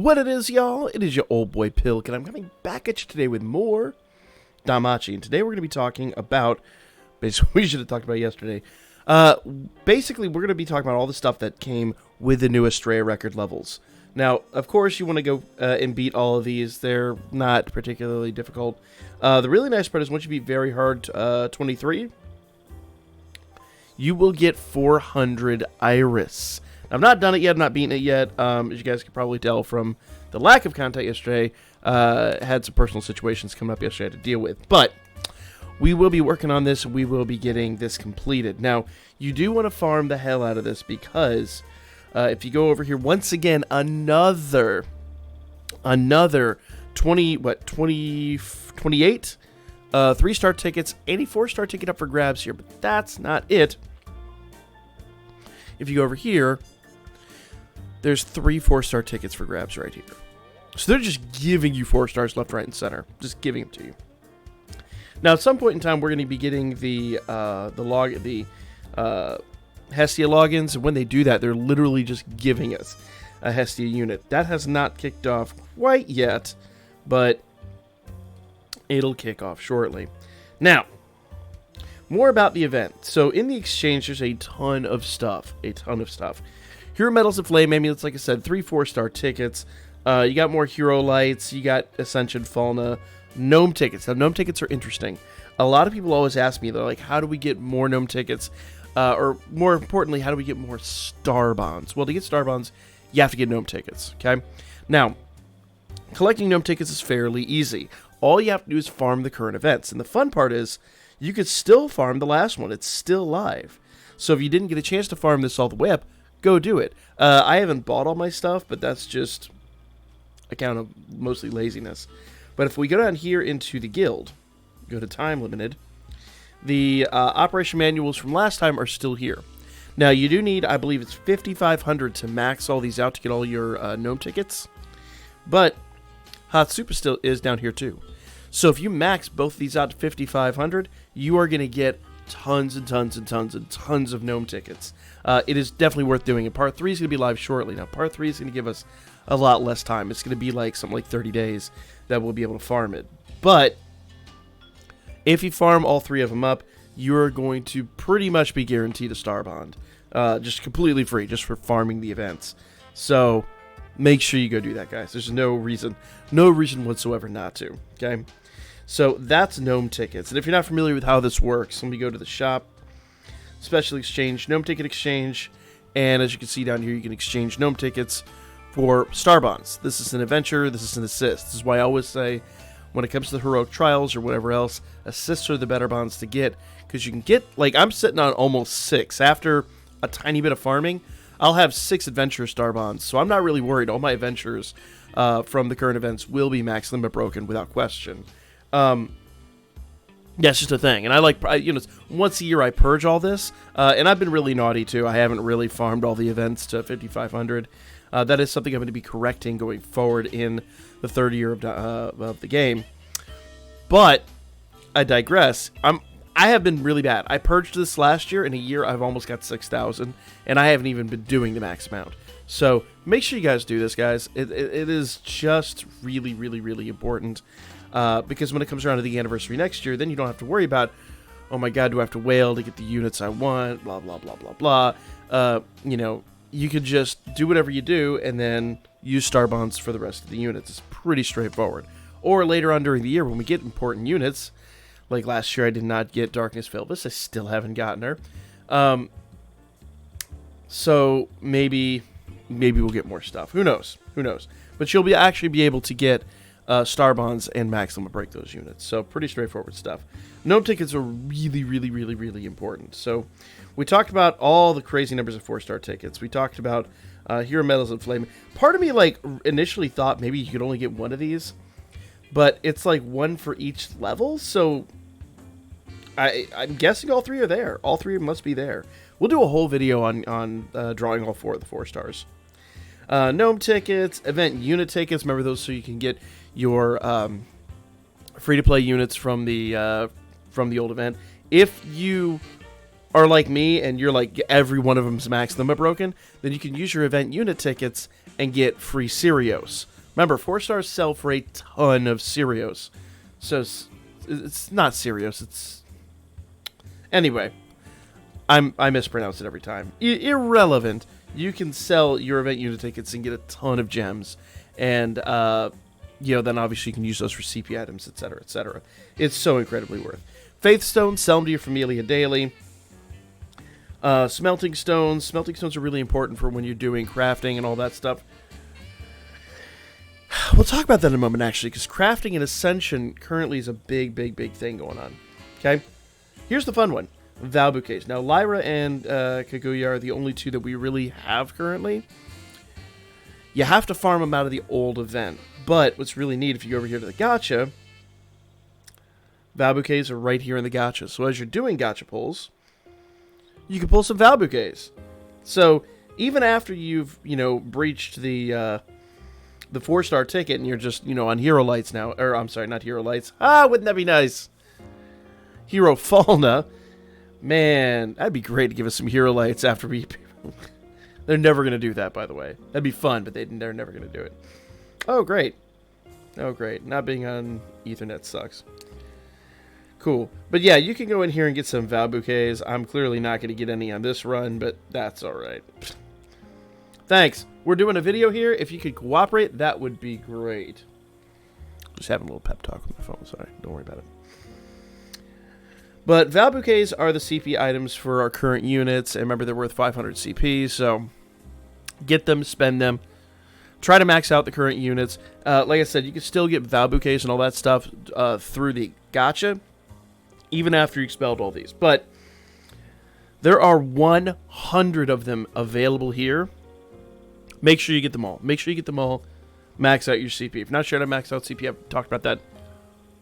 What it is, y'all? It is your old boy Pilk, and I'm coming back at you today with more Damachi. And today we're going to be talking about, basically we should have talked about yesterday. Basically, we're going to be talking about all the stuff that came with the new ASTREA record levels. Now, of course, you want to go and beat all of these. They're not particularly difficult. The really nice part is once you beat very hard 23, you will get 400 iris. I've not done it yet. I'm not beaten it yet. As you guys can probably tell from the lack of content yesterday, had some personal situations come up yesterday to deal with. But we will be working on this. We will be getting this completed. Now, you do want to farm the hell out of this because if you go over here, once again, another 28 3-star tickets, 84-star ticket up for grabs here. But that's not it. If you go over here, there's 3 4-star tickets for grabs right here. So they're just giving you 4 stars left, right, and center. Just giving them to you. Now, at some point in time, we're going to be getting the Hestia logins. And when they do that, they're literally just giving us a Hestia unit. That has not kicked off quite yet, but it'll kick off shortly. Now, more about the event. So in the exchange, there's a ton of stuff. Hero medals and flame amulets, like I said, 3 4-star tickets. You got more hero lights. You got Ascension, Fauna, Gnome tickets. Now, Gnome tickets are interesting. A lot of people always ask me, they're like, how do we get more Gnome tickets? Or more importantly, how do we get more star bonds? Well, to get star bonds, you have to get Gnome tickets, okay? Now, collecting Gnome tickets is fairly easy. All you have to do is farm the current events. And the fun part is, you could still farm the last one. It's still live. So if you didn't get a chance to farm this all the way up, go do it. I haven't bought all my stuff, but that's just account of mostly laziness. But if we go down here into the guild, go to time limited, the operation manuals from last time are still here. Now, you do need, I believe it's 5,500 to max all these out to get all your Gnome tickets. But Hatsupa still is down here too. So if you max both these out to 5,500, you are going to get tons and tons and tons and tons of Gnome tickets. It is definitely worth doing. And Part 3 is going to be live shortly. Now, Part 3 is going to give us a lot less time. It's going to be like something like 30 days that we'll be able to farm it. But if you farm all 3 of them up, you're going to pretty much be guaranteed a star bond. Just completely free, just for farming the events. So make sure you go do that, guys. There's no reason whatsoever not to, okay? So that's Gnome tickets. And if you're not familiar with how this works, let me go to the shop. Special exchange, Gnome ticket exchange. And as you can see down here, you can exchange Gnome tickets for star bonds. This is an adventure. This is an assist. This is why I always say, when it comes to the heroic trials or whatever else, assists are the better bonds to get. Because you can get, like, I'm sitting on almost 6. After a tiny bit of farming, I'll have 6 adventure star bonds. So I'm not really worried. All my adventures from the current events will be max limit broken without question. Yeah, it's just a thing. And I like, once a year I purge all this. And I've been really naughty too. I haven't really farmed all the events to 5,500. That is something I'm going to be correcting going forward in the third year of the game. But I digress. I have been really bad. I purged this last year. In a year, I've almost got 6,000. And I haven't even been doing the max amount. So make sure you guys do this, guys. It is just really, really, really important. Because when it comes around to the anniversary next year, then you don't have to worry about, oh my god, do I have to wail to get the units I want, blah, blah, blah, blah, blah. You could just do whatever you do and then use star bonds for the rest of the units. It's pretty straightforward. Or later on during the year when we get important units, like last year I did not get Darkness Philbus. I still haven't gotten her. So maybe we'll get more stuff. Who knows? But you'll actually be able to get star bonds and maximum break those units. So pretty straightforward stuff. Gnome tickets are really, really, really, really important. So we talked about all the crazy numbers of 4-star tickets. We talked about hero medals and flame. Part of me initially thought maybe you could only get one of these, but it's like one for each level. So I'm guessing all 3 are there. All 3 must be there. We'll do a whole video on drawing all 4 of the 4 stars. Gnome tickets, event unit tickets. Remember those so you can get your free-to-play units from the old event. If you are like me and you're like every one of them's max limit broken, then you can use your event unit tickets and get free Cereos. Remember, 4-stars sell for a ton of Cereos. So it's not Cereos, it's... Anyway, I mispronounce it every time. Irrelevant. You can sell your event unit tickets and get a ton of gems. And, then obviously you can use those for CP items, etc., etc. It's so incredibly worth. Faith Stones, sell them to your Familia daily. Smelting Stones. Smelting Stones are really important for when you're doing crafting and all that stuff. We'll talk about that in a moment, actually, because crafting in Ascension currently is a big, big, big thing going on. Okay? Here's the fun one. Vow Bouquets. Now, Lyra and Kaguya are the only two that we really have currently. You have to farm them out of the old event. But what's really neat, if you go over here to the gacha, Vow Bouquets are right here in the gacha. So as you're doing gacha pulls, you can pull some Vow Bouquets. So even after you've, breached the 4-star ticket and you're just, on Hero Lights now, or I'm sorry, not Hero Lights. Wouldn't that be nice? Hero Fauna. Man, that'd be great to give us some Hero Lights after we... They're never going to do that, by the way. That'd be fun, but they're never going to do it. Oh, great. Oh, great. Not being on Ethernet sucks. Cool. But yeah, you can go in here and get some Vow Bouquets. I'm clearly not going to get any on this run, but that's alright. Thanks. We're doing a video here. If you could cooperate, that would be great. Just having a little pep talk on my phone. Sorry. Don't worry about it. But Vow Bouquets are the CP items for our current units. And remember, they're worth 500 CP, so get them, spend them. Try to max out the current units. Like I said, you can still get Vow Bouquets and all that stuff through the gacha, even after you expelled all these. But there are 100 of them available here. Make sure you get them all. Make sure you get them all. Max out your CP. If you're not sure how to max out CP, I've talked about that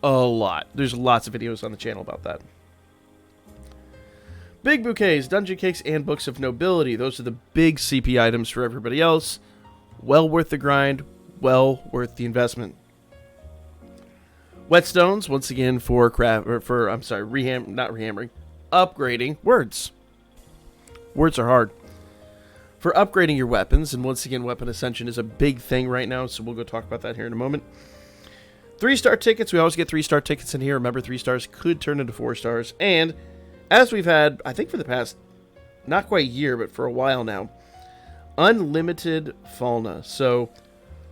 a lot. There's lots of videos on the channel about that. Big Bouquets, Dungeon Cakes, and Books of Nobility. Those are the big CP items for everybody else. Well worth the grind. Well worth the investment. Whetstones, once again for upgrading words. Words are hard. For upgrading your weapons, and once again, Weapon Ascension is a big thing right now, so we'll go talk about that here in a moment. 3-star tickets, we always get 3-star tickets in here. Remember, 3 stars could turn into 4 stars. And, as we've had, I think for the past, not quite a year, but for a while now, unlimited Fauna. So,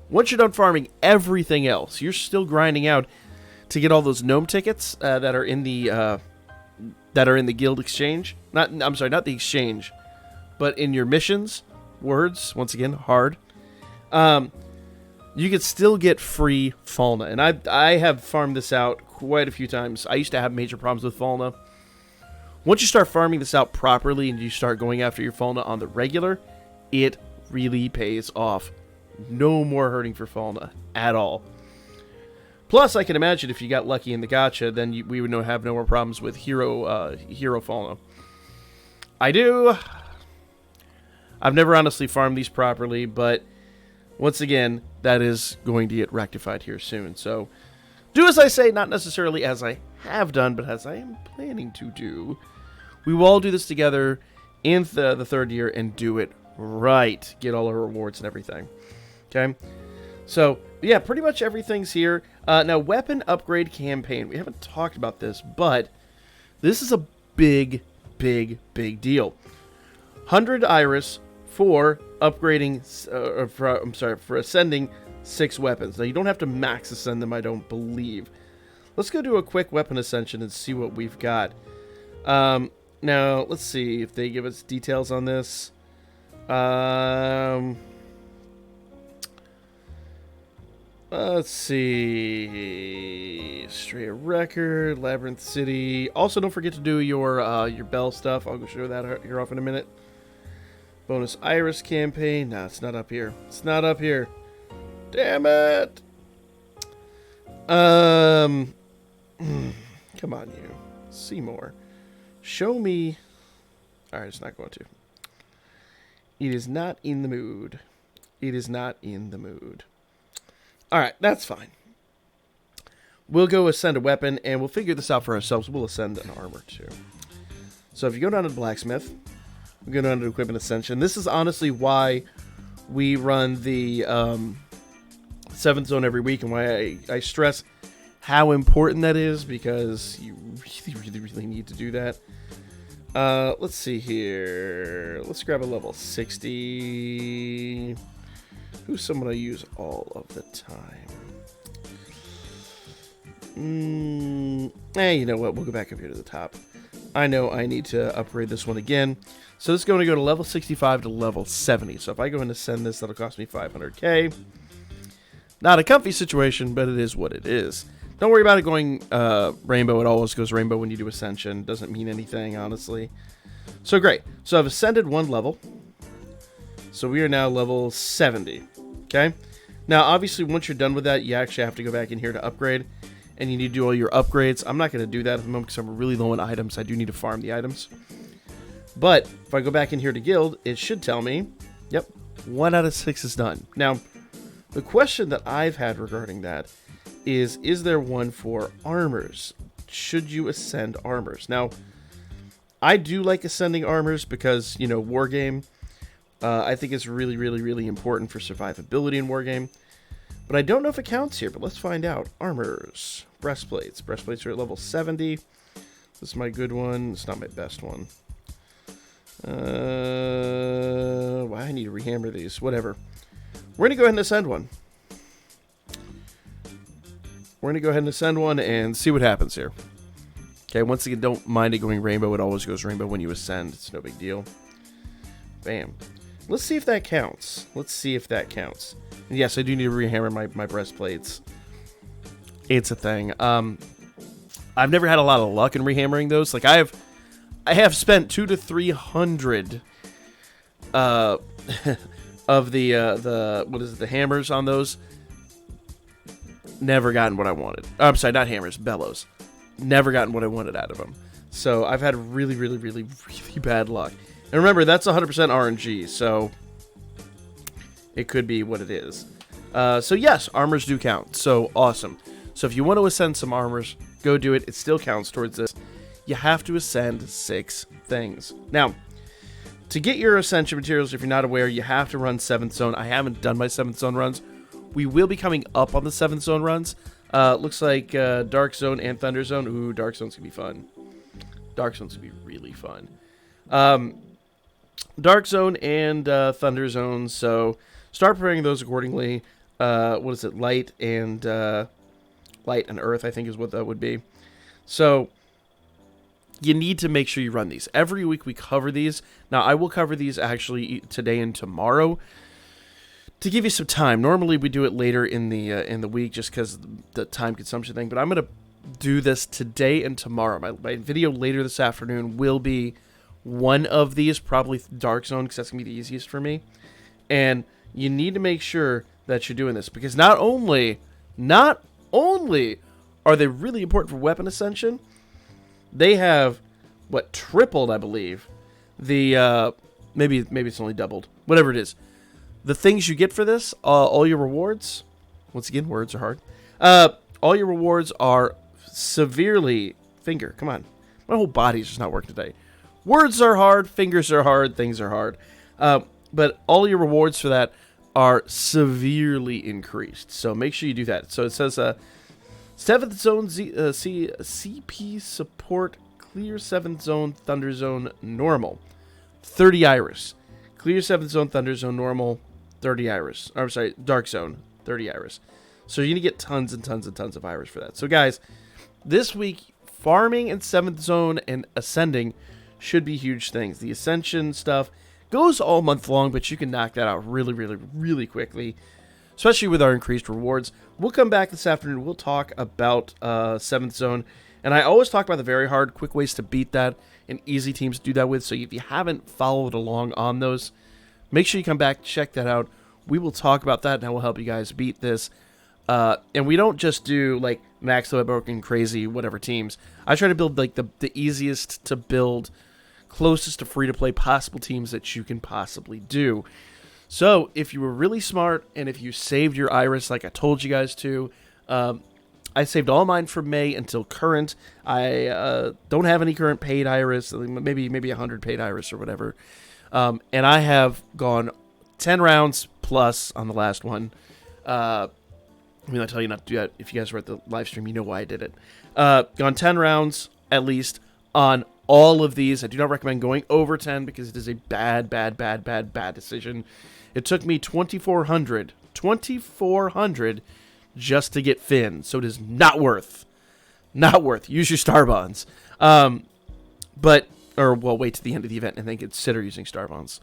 once you're done farming everything else, you're still grinding out to get all those Gnome tickets that are in the guild exchange. Not the exchange, but in your missions. Words, once again, hard. You could still get free Fauna. And I have farmed this out quite a few times. I used to have major problems with Fauna. Once you start farming this out properly and you start going after your Fauna on the regular, it really pays off. No more hurting for Fauna at all. Plus, I can imagine if you got lucky in the gacha, then we would have no more problems with hero Fauna. I do. I've never honestly farmed these properly, but once again, that is going to get rectified here soon. So, do as I say, not necessarily as I have done, but as I am planning to do. We will all do this together in the third year and do it right. Get all our rewards and everything. Okay? So, yeah, pretty much everything's here. Now, weapon upgrade campaign. We haven't talked about this, but this is a big, big, big deal. 100 Iris for upgrading, for ascending 6 weapons. Now, you don't have to max ascend them, I don't believe. Let's go do a quick weapon ascension and see what we've got. Now, let's see if they give us details on this. Let's see. ASTREA record, Labyrinth City. Also, don't forget to do your bell stuff. I'll go show that here off in a minute. Bonus Iris campaign. No, it's not up here. It's not up here. Damn it. Come on, you. Seymour. Show me. Alright, it's not going to. It is not in the mood. It is not in the mood. Alright, that's fine. We'll go ascend a weapon, and we'll figure this out for ourselves. We'll ascend an armor, too. So if you go down to the blacksmith, we go down to equipment ascension. This is honestly why we run the 7th zone every week, and why I stress how important that is, because you really need to do that. Let's see here. Let's grab a level 60. Who's someone I use all of the time? You know what? We'll go back up here to the top. I know I need to upgrade this one again. So this is going to go to level 65 to level 70. So if I go in to send this, that'll cost me 500k. Not a comfy situation, but it is what it is. Don't worry about it going rainbow. It always goes rainbow when you do Ascension. Doesn't mean anything, honestly. So great. So I've ascended one level. So we are now level 70. Okay? Now, obviously, once you're done with that, you actually have to go back in here to upgrade. And you need to do all your upgrades. I'm not going to do that at the moment because I'm really low on items. I do need to farm the items. But if I go back in here to guild, it should tell me, yep, 1 out of 6 is done. Now, the question that I've had regarding that is there one for armors? Should you ascend armors? Now, I do like ascending armors because, you know, Wargame, I think it's really, really, really important for survivability in Wargame. But I don't know if it counts here, but let's find out. Armors. Breastplates. Breastplates are at level 70. This is my good one. It's not my best one. Why I need to rehammer these. Whatever. We're going to go ahead and ascend one. We're going to go ahead and ascend one and see what happens here. Okay, once again, don't mind it going rainbow. It always goes rainbow when you ascend. It's no big deal. Bam. Let's see if that counts. Let's see if that counts. And yes, I do need to rehammer my breastplates. It's a thing. I've never had a lot of luck in rehammering those. Like I have spent 200 to 300 of the hammers on those. Never gotten what I wanted. Oh, I'm sorry, not hammers, bellows. Never gotten what I wanted out of them. So I've had really, really, really, really bad luck. And remember, that's 100% RNG, so it could be what it is. So yes, armors do count. So awesome. So if you want to ascend some armors, go do it. It still counts towards this. You have to ascend 6 things. Now, to get your Ascension materials, if you're not aware, you have to run 7th zone. I haven't done my 7th zone runs. We will be coming up on the 7th zone runs. Looks like Dark Zone and Thunder Zone. Ooh, Dark Zone's going to be fun. Dark Zone's going to be really fun. Dark Zone and Thunder Zone, so start preparing those accordingly. What is it? Light and Earth, I think is what that would be. So you need to make sure you run these. Every week we cover these. Now, I will cover these actually today and tomorrow to give you some time. Normally we do it later in the week just because the time consumption thing, but I'm going to do this today and tomorrow. My video later this afternoon will be one of these, probably Dark Zone, because that's going to be the easiest for me. And you need to make sure that you're doing this, because not only are they really important for weapon ascension, they have, tripled, I believe, the, maybe it's only doubled, whatever it is. The things you get for this, all your rewards, once again, words are hard, all your rewards are severely, come on, my whole body's just not working today. Words are hard, fingers are hard, things are hard. But all your rewards for that are severely increased. So make sure you do that. So it says 7th Zone CP support, clear 7th Zone, Thunder Zone, normal. 30 Iris. Clear 7th Zone, Thunder Zone, normal, 30 Iris. I'm sorry, Dark Zone, 30 Iris. So you're going to get tons and tons and tons of Iris for that. So guys, this week, farming in 7th Zone and ascending should be huge things. The Ascension stuff goes all month long, but you can knock that out really, really, really quickly, especially with our increased rewards. We'll come back this afternoon. We'll talk about 7th Zone, and I always talk about the very hard, quick ways to beat that and easy teams to do that with. So if you haven't followed along on those, make sure you come back, check that out. We will talk about that, and I will help you guys beat this. And we don't just do like max level broken crazy whatever teams. I try to build like the easiest to build, closest to free to play possible teams that you can possibly do. So if you were really smart and if you saved your Iris like I told you guys to, I saved all mine from May until current. I don't have any current paid iris, maybe 100 paid iris or whatever. And I have gone 10 rounds plus on the last one. I mean, I tell you not to do that. If you guys were at the live stream, you know why I did it. Gone 10 rounds at least on all of these. I do not recommend going over 10 because it is a bad decision. It took me 2,400 just to get Finn, so it is not worth. Use your star bonds. Wait to the end of the event and then consider using star bonds.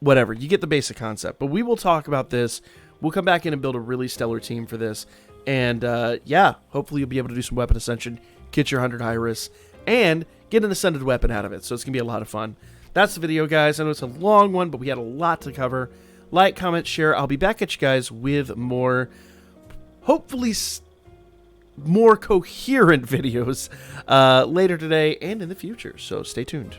Whatever, you get the basic concept. But we will talk about this. We'll come back in and build a really stellar team for this. And hopefully you'll be able to do some weapon ascension, get your 100 iris, and get an ascended weapon out of it. So it's going to be a lot of fun. That's the video, guys. I know it's a long one, but we had a lot to cover. Like, comment, share. I'll be back at you guys with more, hopefully more coherent videos later today and in the future. So stay tuned.